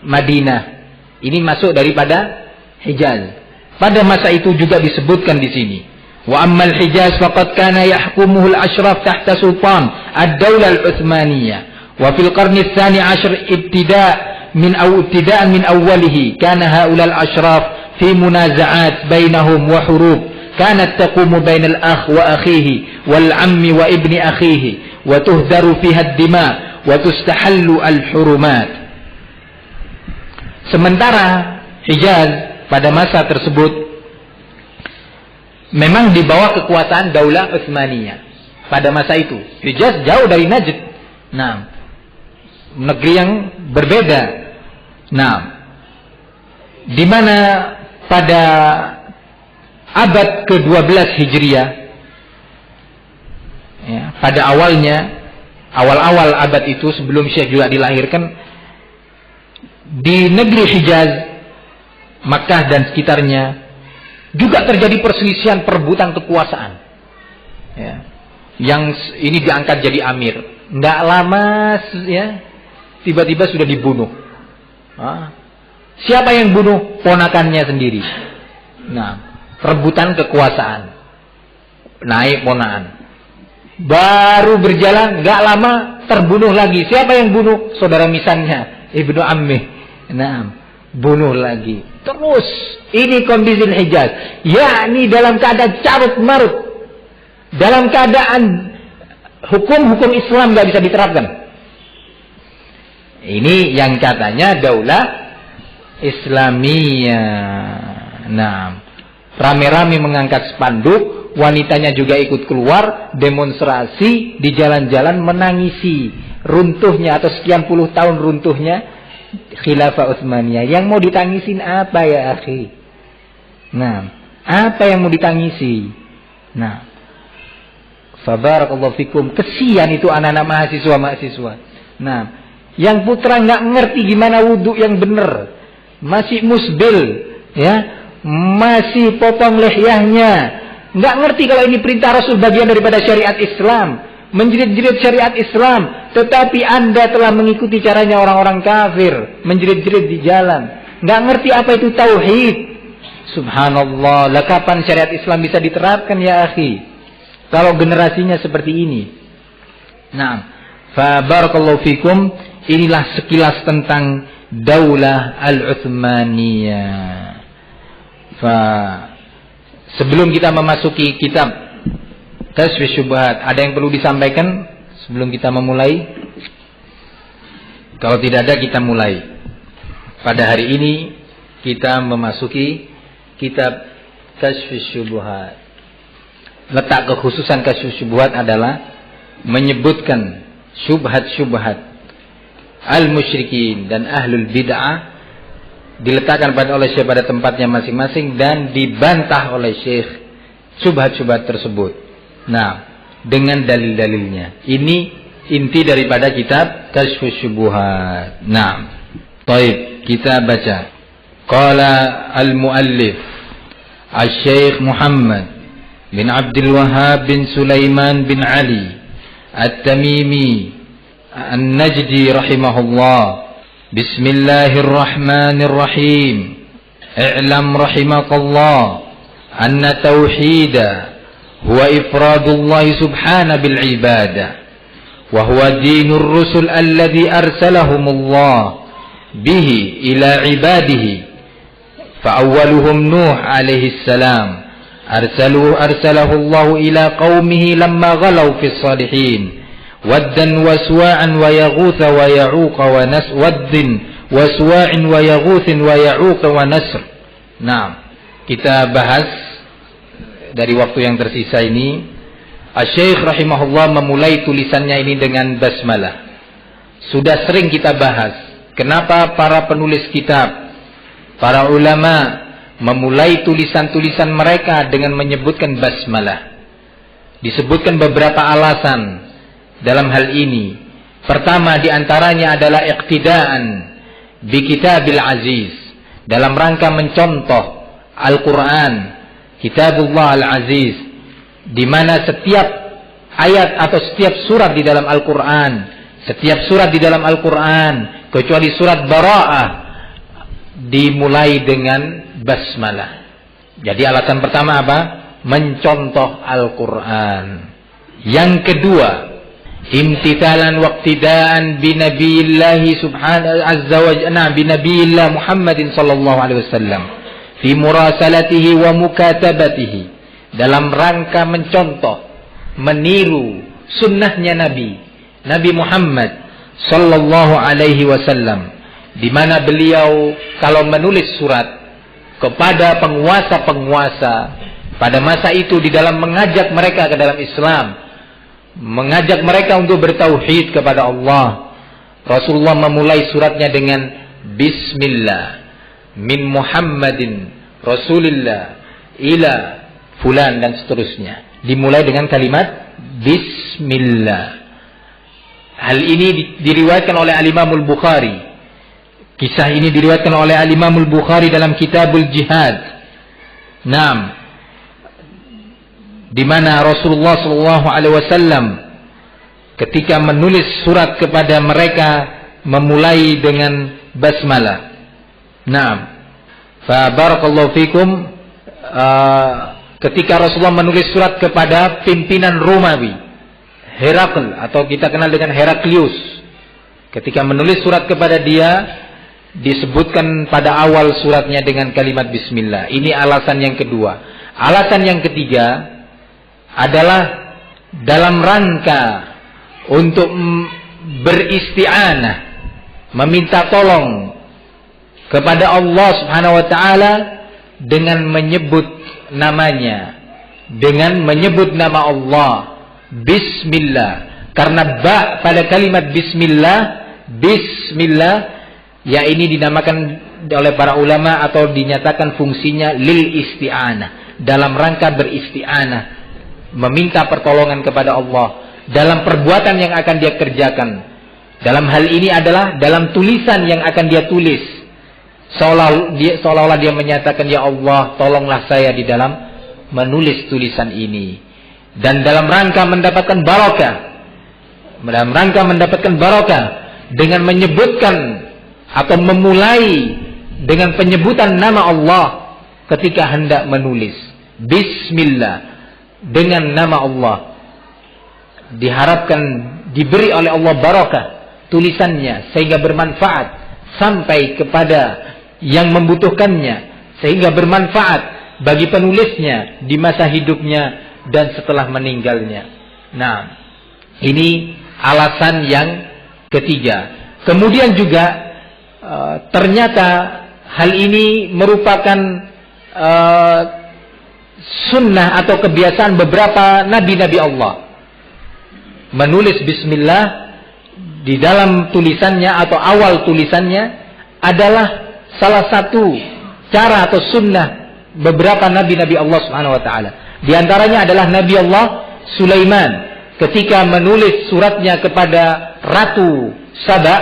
Madinah. Ini masuk daripada Hijaz. Pada masa itu juga disebutkan di sini. Wa ammal Hijaz faqad kana yahkumuhu al-ashraf tahta sultan ad-Daulah al-Utsmaniyah. Wa fil qarni ats-tsani 'ashar ibtida'an min awwalihi kana haula al-ashraf fi munaza'at bainahum wa hurub kanat taqumu bainal akh wa akhihi wal ammi wa ibni akhihi wa tuhdaru fiha ad-dima wa tustahallu al-hurumat. Sementara Hijaz pada masa tersebut memang di bawah kekuasaan Daulah Utsmaniyah. Pada masa itu Hijaz jauh dari Najd. Nah, negeri yang berbeda. Nah, di mana pada abad ke-12 Hijriah, ya, pada awal-awal abad itu sebelum Syekh juga dilahirkan, di negeri Hijaz, Makkah dan sekitarnya juga terjadi perselisihan perebutan kekuasaan. Ya, yang ini diangkat jadi amir, nggak lama ya tiba-tiba sudah dibunuh. Siapa yang bunuh? Ponakannya sendiri. Nah, perebutan kekuasaan, naik ponakan. Baru berjalan, nggak lama terbunuh lagi. Siapa yang bunuh? Saudara misannya, Ibnu Ammih. Nah, bunuh lagi. Terus ini kondisi Hijaz, yakni dalam keadaan carut marut, dalam keadaan hukum-hukum Islam nggak bisa diterapkan. Ini yang katanya Daulah Islamiyah. Nah, rame-rame mengangkat spanduk, wanitanya juga ikut keluar demonstrasi di jalan-jalan menangisi runtuhnya atau sekian puluh tahun runtuhnya Khilafah Utsmaniyah. Yang mau ditangisin apa ya akhi? Nah, apa yang mau ditangisi? Nah, Fabarakallahu fikum. Kesian itu anak-anak mahasiswa. Nah, yang putra nggak ngerti gimana wudhu yang benar, masih musbil, ya, masih potong lehyahnya, nggak ngerti kalau ini perintah Rasul bagian daripada syariat Islam, menjerit-jerit syariat Islam, tetapi Anda telah mengikuti caranya orang-orang kafir, menjerit-jerit di jalan, nggak ngerti apa itu tauhid. Subhanallah, lah kapan syariat Islam bisa diterapkan ya akhi? Kalau generasinya seperti ini. Nah, fa barakallahu fikum. Inilah sekilas tentang Daulah Al-Utsmaniyah. Sebelum kita memasuki kitab Kashfus Syubhat, ada yang perlu disampaikan sebelum kita memulai? Kalau tidak ada, kita mulai. Pada hari ini kita memasuki kitab Kashfus Syubhat. Letak kekhususan Kashfus Syubhat adalah menyebutkan syubhat-syubhat al-musyrikin dan ahlul bid'ah, diletakkan oleh Syekh pada tempatnya masing-masing dan dibantah oleh Syekh syubhat-syubhat tersebut. Nah, dengan dalil-dalilnya. Ini inti daripada kitab Kashfus Syubhat. Nah, baik, kita baca. Qala al-muallif Al-Syekh Muhammad bin Abdul Wahhab bin Sulaiman bin Ali At-Tamimi An-Najdi rahimahullah. Bismillahirrahmanirrahim. I'lam rahimakallah anna tauhida huwa ifradullah subhanahu bil ibadah wa huwa dinur rusul alladhi arsalahumullah bihi ila ibadihi fa awwaluhum Nuh alaihi salam arsalahu Allah ila qaumihi lamma ghalaw fis salihin waddan wa suwa'an wa yaghutha wa ya'uqa wa nasr waddin wa suwa'in wa yaghuthin wa ya'uqa wa nasr. Nah, kita bahas dari waktu yang tersisa ini. Asy-Syaikh rahimahullah memulai tulisannya ini dengan basmalah. Sudah sering kita bahas kenapa para penulis kitab, para ulama memulai tulisan-tulisan mereka dengan menyebutkan basmalah. Disebutkan beberapa alasan dalam hal ini. Pertama diantaranya adalah iqtidaan bi kitabil aziz, dalam rangka mencontoh Al-Quran, kitabullah al-aziz, di mana setiap ayat atau setiap surat di dalam Al-Quran, setiap surat di dalam Al-Quran kecuali surat Bara'ah dimulai dengan basmalah. Jadi alasan pertama apa? Mencontoh Al-Quran. Yang kedua, imtithalan waqtidaan bi nabiyillahi subhanahu azza wa jalla bi nabiyillah Muhammadin sallallahu alaihi wasallam fi murasalatihi wa mukatabatihi dalam rangka mencontoh, meniru sunnahnya Nabi Muhammad sallallahu alaihi wasallam, di mana beliau kalau menulis surat kepada penguasa-penguasa pada masa itu di dalam mengajak mereka ke dalam Islam, mengajak mereka untuk bertauhid kepada Allah, Rasulullah memulai suratnya dengan Bismillah min Muhammadin Rasulillah ila fulan dan seterusnya. Dimulai dengan kalimat Bismillah. Hal ini diriwayatkan oleh Al-Imamul Bukhari. Kisah ini diriwayatkan oleh Al-Imamul Bukhari dalam Kitabul Jihad. Naam. Di mana Rasulullah sallallahu alaihi wasallam ketika menulis surat kepada mereka memulai dengan basmalah. Naam. Fa barakallahu fikum, ketika Rasulullah menulis surat kepada pimpinan Romawi, Herakl atau kita kenal dengan Heraklius, ketika menulis surat kepada dia disebutkan pada awal suratnya dengan kalimat bismillah. Ini alasan yang kedua. Alasan yang ketiga adalah dalam rangka untuk beristi'anah, meminta tolong kepada Allah Subhanahu wa taala dengan menyebut namanya, dengan menyebut nama Allah bismillah. Karena ba pada kalimat bismillah ya ini dinamakan oleh para ulama atau dinyatakan fungsinya lil isti'anah, dalam rangka beristi'anah, meminta pertolongan kepada Allah dalam perbuatan yang akan dia kerjakan. Dalam hal ini adalah dalam tulisan yang akan dia tulis, seolah-olah dia menyatakan, ya Allah tolonglah saya di dalam menulis tulisan ini. Dan dalam rangka mendapatkan barokah dengan menyebutkan atau memulai dengan penyebutan nama Allah ketika hendak menulis bismillah dengan nama Allah, diharapkan diberi oleh Allah barokah tulisannya sehingga bermanfaat sampai kepada yang membutuhkannya, sehingga bermanfaat bagi penulisnya di masa hidupnya dan setelah meninggalnya. Nah, ini alasan yang ketiga. Kemudian juga ternyata hal ini merupakan sunnah atau kebiasaan beberapa nabi-nabi Allah. Menulis bismillah di dalam tulisannya atau awal tulisannya adalah salah satu cara atau sunnah beberapa nabi-nabi Allah Subhanahu wa taala. Di antaranya adalah Nabi Allah Sulaiman ketika menulis suratnya kepada Ratu Saba,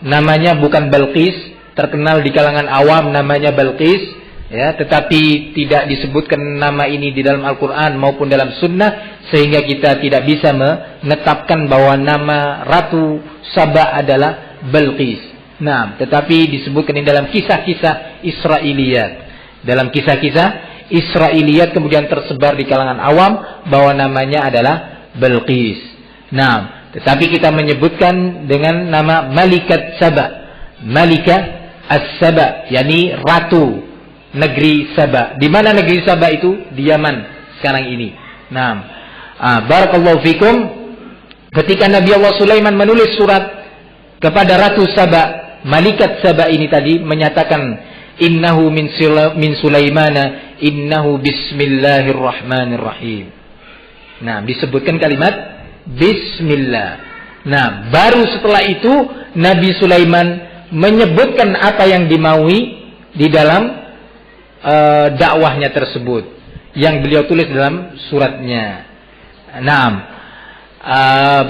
namanya bukan Balqis, terkenal di kalangan awam namanya Balqis, ya, tetapi tidak disebutkan nama ini di dalam Al-Quran maupun dalam Sunnah, sehingga kita tidak bisa menetapkan bahwa nama Ratu Saba adalah Balqis. Nah, tetapi disebutkan di dalam kisah-kisah Israiliyat. Dalam kisah-kisah Israiliyat kemudian tersebar di kalangan awam bahwa namanya adalah Balqis. Nah, tetapi kita menyebutkan dengan nama Malikat Saba, Malikah As-Saba, yakni Ratu negeri Saba. Di mana negeri Saba itu? Di Yaman sekarang ini. Nah, barakallahu fikum, ketika Nabi Allah Sulaiman menulis surat kepada Ratu Saba, Malikat Saba ini tadi menyatakan innahu min Sulaimana innahu bismillahirrahmanirrahim. Nah, disebutkan kalimat bismillah. Nah, baru setelah itu Nabi Sulaiman menyebutkan apa yang dimaui di dalam dakwahnya tersebut yang beliau tulis dalam suratnya. Naam.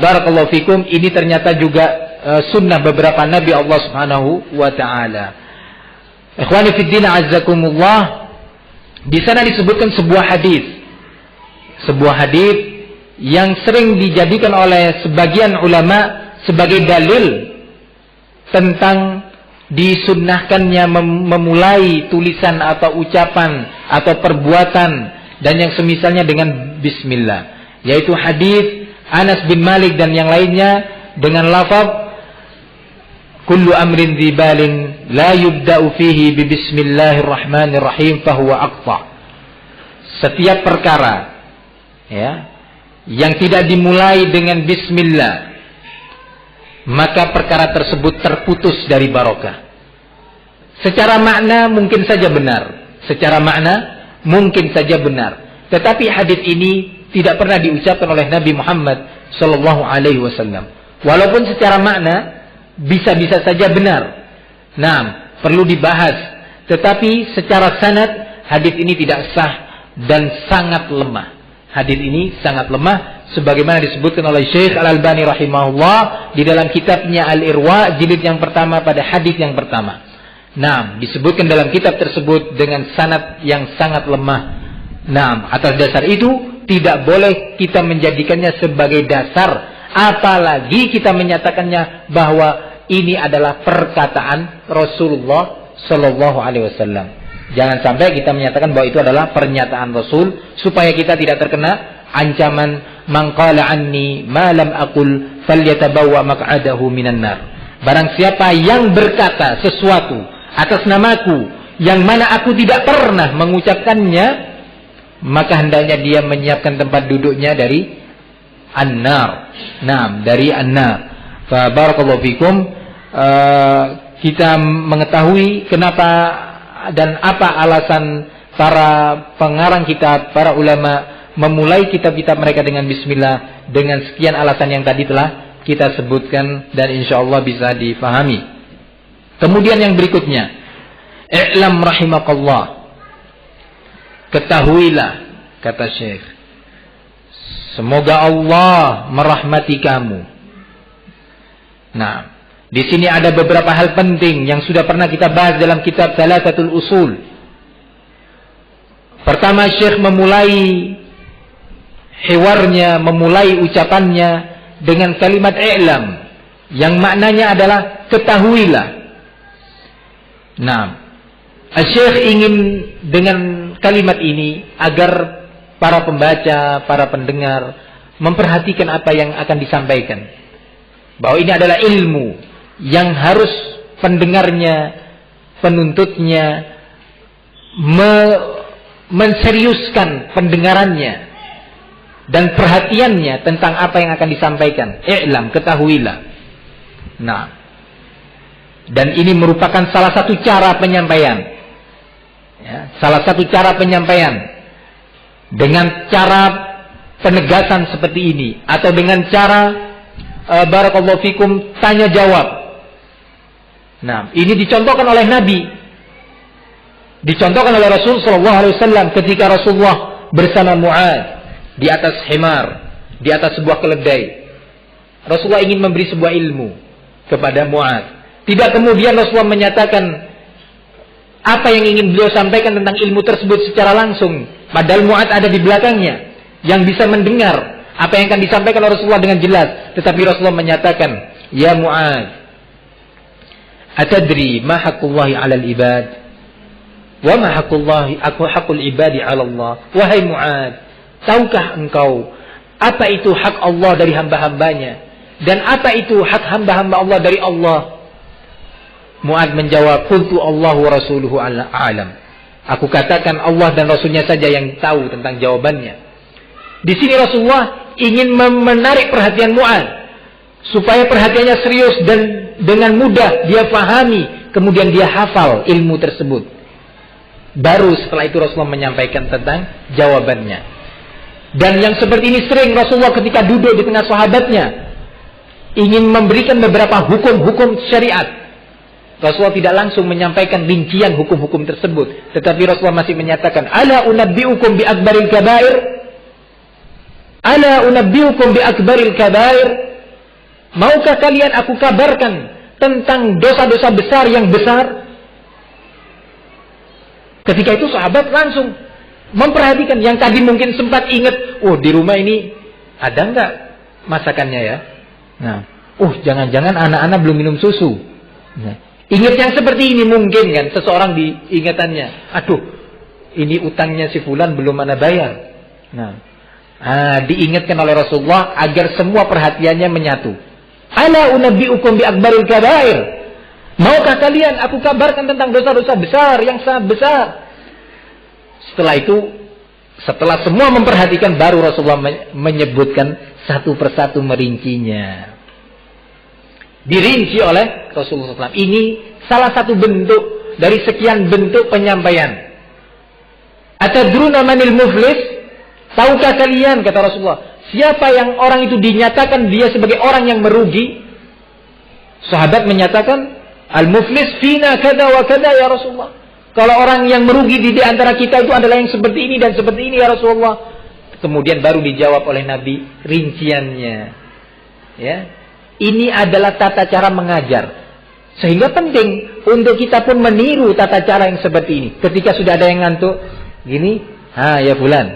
Barakallahu fikum, ini ternyata juga sunnah beberapa nabi Allah Subhanahu wa taala. Ikhwani fid din azzakumullah, di sana disebutkan sebuah hadis yang sering dijadikan oleh sebagian ulama sebagai dalil tentang disunnahkannya memulai tulisan atau ucapan atau perbuatan dan yang semisalnya dengan bismillah, yaitu hadis Anas bin Malik dan yang lainnya dengan lafaz kullu amrin dzibalin la yubda'u fihi bi bismillahirrahmanirrahim fahuwa aqta. setiap perkara ya yang tidak dimulai dengan bismillah, maka perkara tersebut terputus dari barokah. Secara makna mungkin saja benar, secara makna mungkin saja benar, tetapi hadis ini tidak pernah diucapkan oleh Nabi Muhammad sallallahu alaihi wasallam. Walaupun secara makna bisa-bisa saja benar. Nah, perlu dibahas, tetapi secara sanad hadis ini tidak sah dan sangat lemah. Hadis ini sangat lemah sebagaimana disebutkan oleh Syekh Al-Albani rahimahullah di dalam kitabnya Al-Irwa jilid yang pertama pada hadis yang pertama. Nah, disebutkan dalam kitab tersebut dengan sanad yang sangat lemah. Nah, atas dasar itu tidak boleh kita menjadikannya sebagai dasar, apalagi kita menyatakannya bahwa ini adalah perkataan Rasulullah Shallallahu Alaihi Wasallam. Jangan sampai kita menyatakan bahwa itu adalah pernyataan Rasul, supaya kita tidak terkena ancaman man qala anni ma lam aqul falyatabawwa maq'adahu minan nar. Barang siapa yang berkata sesuatu atas namaku yang mana aku tidak pernah mengucapkannya, maka hendaknya dia menyiapkan tempat duduknya dari an-nar. Nah, dari an-nar. Fa barakallahu fikum. Kita mengetahui kenapa dan apa alasan para pengarang kitab, para ulama memulai kitab-kitab mereka dengan bismillah, dengan sekian alasan yang tadi telah kita sebutkan dan insyaallah bisa difahami. Kemudian yang berikutnya, i'lam rahimakallah, ketahuilah, kata Syekh, semoga Allah merahmati kamu. Nah, di sini ada beberapa hal penting yang sudah pernah kita bahas dalam kitab Thalathatul Usul. Pertama, Syekh memulai hiwarnya, memulai ucapannya dengan kalimat i'lam, yang maknanya adalah ketahuilah. Nah, Syekh ingin dengan kalimat ini agar para pembaca, para pendengar memperhatikan apa yang akan disampaikan. Bahwa ini adalah ilmu yang harus pendengarnya, penuntutnya menseriuskan pendengarannya dan perhatiannya tentang apa yang akan disampaikan. I'lam, ketahuilah. Nah, dan ini merupakan salah satu cara penyampaian. Ya, salah satu cara penyampaian dengan cara penegasan seperti ini, atau dengan cara barakallahu fikum tanya jawab. Nah, ini dicontohkan oleh Nabi, dicontohkan oleh Rasul sallallahu alaihi wasallam ketika Rasulullah bersama Mu'adz di atas himar, di atas sebuah keledai. Rasulullah ingin memberi sebuah ilmu kepada Mu'adz. Tidak kemudian Rasulullah menyatakan apa yang ingin beliau sampaikan tentang ilmu tersebut secara langsung, padahal Mu'adz ada di belakangnya yang bisa mendengar apa yang akan disampaikan oleh Rasulullah dengan jelas. Tetapi Rasulullah menyatakan, ya Mu'adz, atadri ma haqqullahi 'alal ibad wa ma haqqul ibadi 'ala Allah. Wahai Mu'adz, tahukah engkau apa itu hak Allah dari hamba-hambanya dan apa itu hak hamba-hamba Allah dari Allah? Mu'adz menjawab, qultu Allah wa rasuluhu a'lam. Aku katakan Allah dan Rasulnya saja yang tahu tentang jawabannya. Di sini Rasulullah ingin menarik perhatian Mu'adz supaya perhatiannya serius dan dengan mudah dia fahami, kemudian dia hafal ilmu tersebut. Baru setelah itu Rasulullah menyampaikan tentang jawabannya. Dan yang seperti ini sering Rasulullah ketika duduk di tengah sahabatnya ingin memberikan beberapa hukum-hukum syariat. Rasulullah tidak langsung menyampaikan rincian hukum-hukum tersebut, tetapi Rasulullah masih menyatakan, ala unabbiukum bi akbaril kabair, ala unabbiukum bi akbaril kabair. Maukah kalian aku kabarkan tentang dosa-dosa besar yang besar? Ketika itu sahabat langsung memperhatikan, yang tadi mungkin sempat ingat, oh di rumah ini ada nggak masakannya ya? Nah, jangan-jangan anak-anak belum minum susu. Nah, ingat yang seperti ini mungkin kan, seseorang diingatannya, aduh ini utangnya si fulan belum ana bayar. Nah, diingatkan oleh Rasulullah agar semua perhatiannya menyatu. Ala unabbiukum bi akbaril kabair. Maukah kalian aku kabarkan tentang dosa-dosa besar yang sangat besar? Setelah itu Setelah semua memperhatikan, baru Rasulullah menyebutkan satu persatu, merincinya. Dirinci oleh Rasulullah SAW. Ini salah satu bentuk dari sekian bentuk penyampaian. Atadruna manil muflis? Tahukah kalian, kata Rasulullah, siapa yang orang itu dinyatakan dia sebagai orang yang merugi? Sahabat menyatakan, al-muflis fina kada wa kada ya Rasulullah. Kalau orang yang merugi di antara kita itu adalah yang seperti ini dan seperti ini ya Rasulullah. Kemudian baru dijawab oleh Nabi rinciannya. Ya. Ini adalah tata cara mengajar. Sehingga penting untuk kita pun meniru tata cara yang seperti ini. Ketika sudah ada yang ngantuk, gini, ya fulan,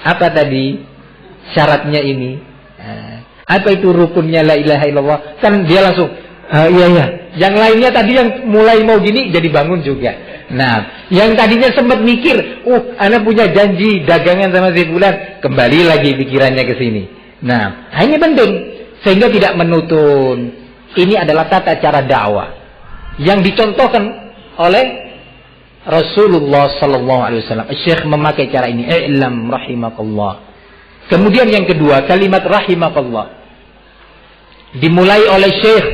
apa tadi syaratnya ini? Apa itu rukunnya la ilaha illallah? Kan dia langsung, iya. Yang lainnya tadi yang mulai mau gini jadi bangun juga. Nah, yang tadinya sempat mikir, anak punya janji dagangan sama si fulan, kembali lagi pikirannya ke sini. Nah, ini penting sehingga tidak menutun. Ini adalah tata cara dakwah yang dicontohkan oleh Rasulullah sallallahu alaihi wasallam. Syekh memakai cara ini, i'lam rahimakallah. Kemudian yang kedua, kalimat rahimakallah dimulai oleh Syekh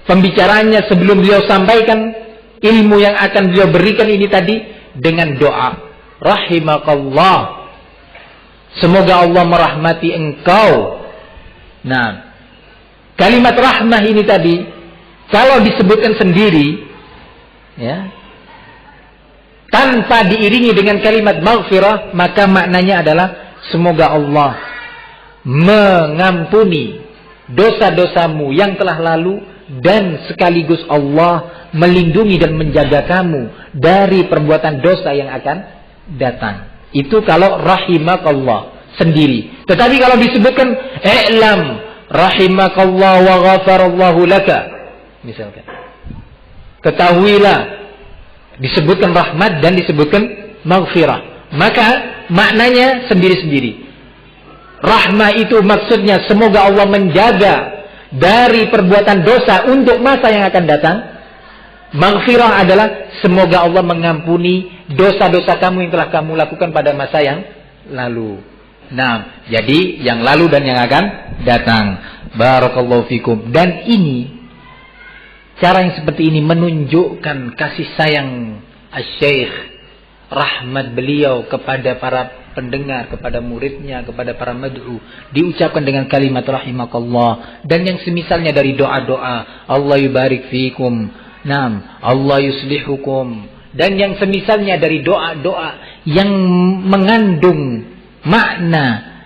pembicaraannya sebelum beliau sampaikan ilmu yang akan beliau berikan ini tadi dengan doa. Rahimakallah. Semoga Allah merahmati engkau. Nah, kalimat rahmah ini tadi kalau disebutkan sendiri, ya, tanpa diiringi dengan kalimat maghfirah, maka maknanya adalah semoga Allah mengampuni dosa-dosamu yang telah lalu, dan sekaligus Allah melindungi dan menjaga kamu dari perbuatan dosa yang akan datang. Itu kalau rahimakallah sendiri. Tetapi kalau disebutkan i'lam rahimakallah wa ghafarallahu laka, misalkan, ketahuilah, disebutkan rahmat dan disebutkan maghfirah, maka maknanya sendiri-sendiri. Rahmah itu maksudnya semoga Allah menjaga dari perbuatan dosa untuk masa yang akan datang. Maghfirah adalah semoga Allah mengampuni dosa-dosa kamu yang telah kamu lakukan pada masa yang lalu. Nah, jadi yang lalu dan yang akan datang. Barakallahu fikum. Dan ini, cara yang seperti ini menunjukkan kasih sayang Asy-Syaikh, rahmat beliau kepada para pendengar, kepada muridnya, kepada para mad'u, diucapkan dengan kalimat rahimakallah. Dan yang semisalnya dari doa-doa, Allah yubarik fikum, naam, Allah yuslihukum, dan yang semisalnya dari doa-doa yang mengandung makna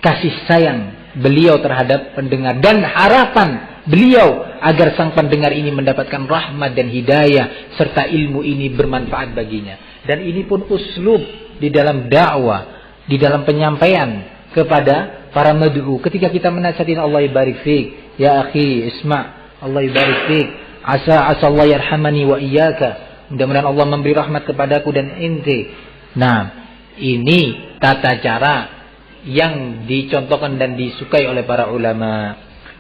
kasih sayang beliau terhadap pendengar dan harapan beliau agar sang pendengar ini mendapatkan rahmat dan hidayah serta ilmu ini bermanfaat baginya. Dan ini pun uslub di dalam dakwah, di dalam penyampaian kepada para mad'u. Ketika kita menasihatin, Allah yubarik fik, ya akhi isma', Allah yubarik fik, asa Allah yarhamani wa iyyaka, mudah-mudahan Allah memberi rahmat kepadaku dan ente. Nah, ini tata cara yang dicontohkan dan disukai oleh para ulama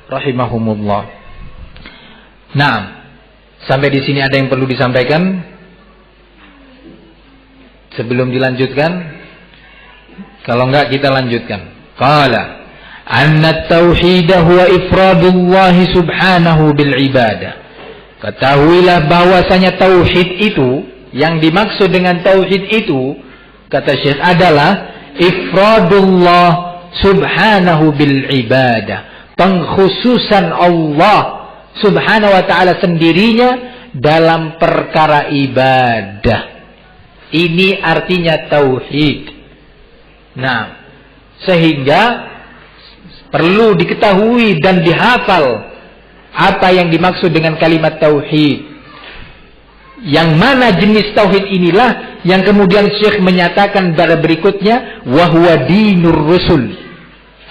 rahimahumullah. Nah, sampai di sini ada yang perlu disampaikan sebelum dilanjutkan? Kalau enggak kita lanjutkan. Qala anna at-tauhid huwa ifradullah subhanahu bil ibadah. Ketahuilah bahwasanya tauhid itu, yang dimaksud dengan tauhid itu, kata Syekh, adalah ifradullah subhanahu bil ibadah, pengkhususan Allah subhanahu wa ta'ala sendirinya dalam perkara ibadah. Ini artinya tauhid. Nah, sehingga perlu diketahui dan dihafal apa yang dimaksud dengan kalimat tauhid. Yang mana jenis tauhid inilah yang kemudian Syekh menyatakan pada berikutnya, wa huwa dinur rusul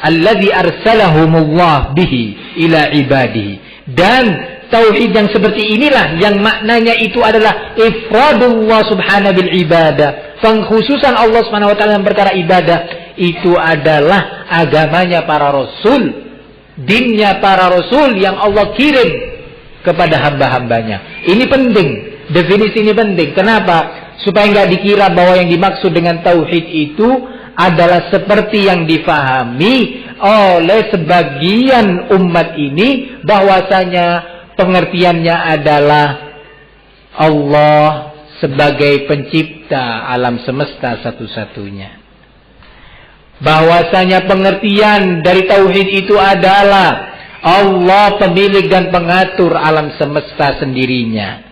alladzi arsalahumullah bihi ila ibadihi. Dan tauhid yang seperti inilah yang maknanya itu adalah ifradullah subhanahu bil ibadah, pengkhususan Allah subhanahu wa ta'ala dalam perkara ibadah. Itu adalah agamanya para rasul, dinnya para rasul yang Allah kirim kepada hamba-hambanya. Ini penting, definisi ini penting. Kenapa? supaya nggak dikira bahwa yang dimaksud dengan tauhid itu adalah seperti yang difahami oleh sebagian umat ini, bahwasanya pengertiannya adalah Allah sebagai pencipta alam semesta satu-satunya. Bahwasanya pengertian dari tauhid itu adalah Allah pemilik dan pengatur alam semesta sendirinya.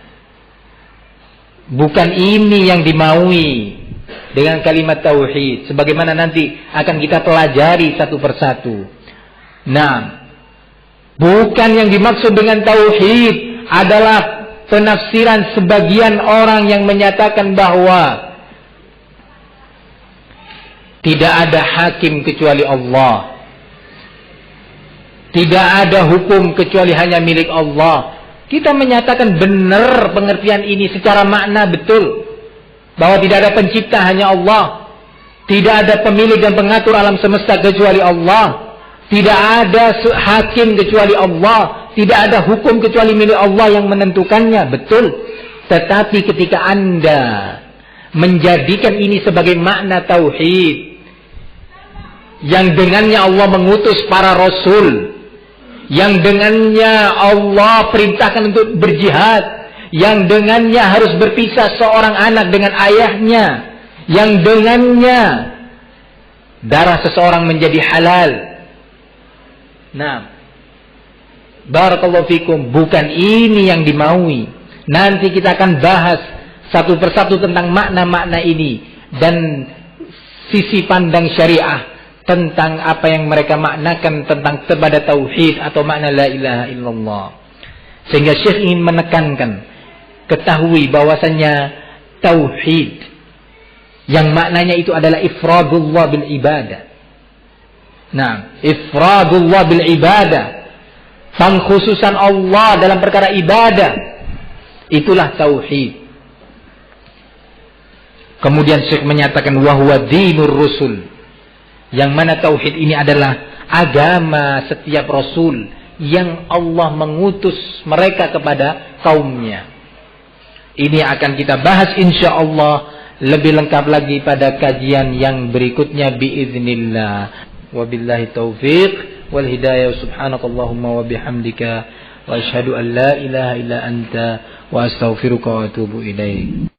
Bukan ini yang dimaui dengan kalimat tauhid, sebagaimana nanti akan kita pelajari satu persatu. Nah, bukan yang dimaksud dengan tauhid adalah penafsiran sebagian orang yang menyatakan bahwa tidak ada hakim kecuali Allah, tidak ada hukum kecuali hanya milik Allah. Kita menyatakan benar pengertian ini secara makna betul, bahwa tidak ada pencipta hanya Allah, tidak ada pemilik dan pengatur alam semesta kecuali Allah, tidak ada hakim kecuali Allah, tidak ada hukum kecuali milik Allah yang menentukannya, betul. Tetapi ketika Anda menjadikan ini sebagai makna tauhid, yang dengannya Allah mengutus para rasul, yang dengannya Allah perintahkan untuk berjihad, yang dengannya harus berpisah seorang anak dengan ayahnya, yang dengannya darah seseorang menjadi halal. Nah, barakallahu fikum, bukan ini yang dimaui. Nanti kita akan bahas satu persatu tentang makna-makna ini dan sisi pandang syariah tentang apa yang mereka maknakan tentang kepada tauhid atau makna la ilaha illallah. Sehingga Syekh ingin menekankan, ketahui bahwasanya tauhid yang maknanya itu adalah ifradullah bil ibadah. Nah, ifradullah bil ibadah, pengkhususan Allah dalam perkara ibadah, itulah tauhid. Kemudian Syekh menyatakan wa huwa dinur rusul, yang mana tauhid ini adalah agama setiap rasul yang Allah mengutus mereka kepada kaumnya. Ini akan kita bahas insyaallah lebih lengkap lagi pada kajian yang berikutnya biiznillah. Wabillahi taufiq wal hidayah. Subhanakallahumma wa bihamdika wa asyhadu an la ilaha illa anta wa astaghfiruka wa atubu ilaik.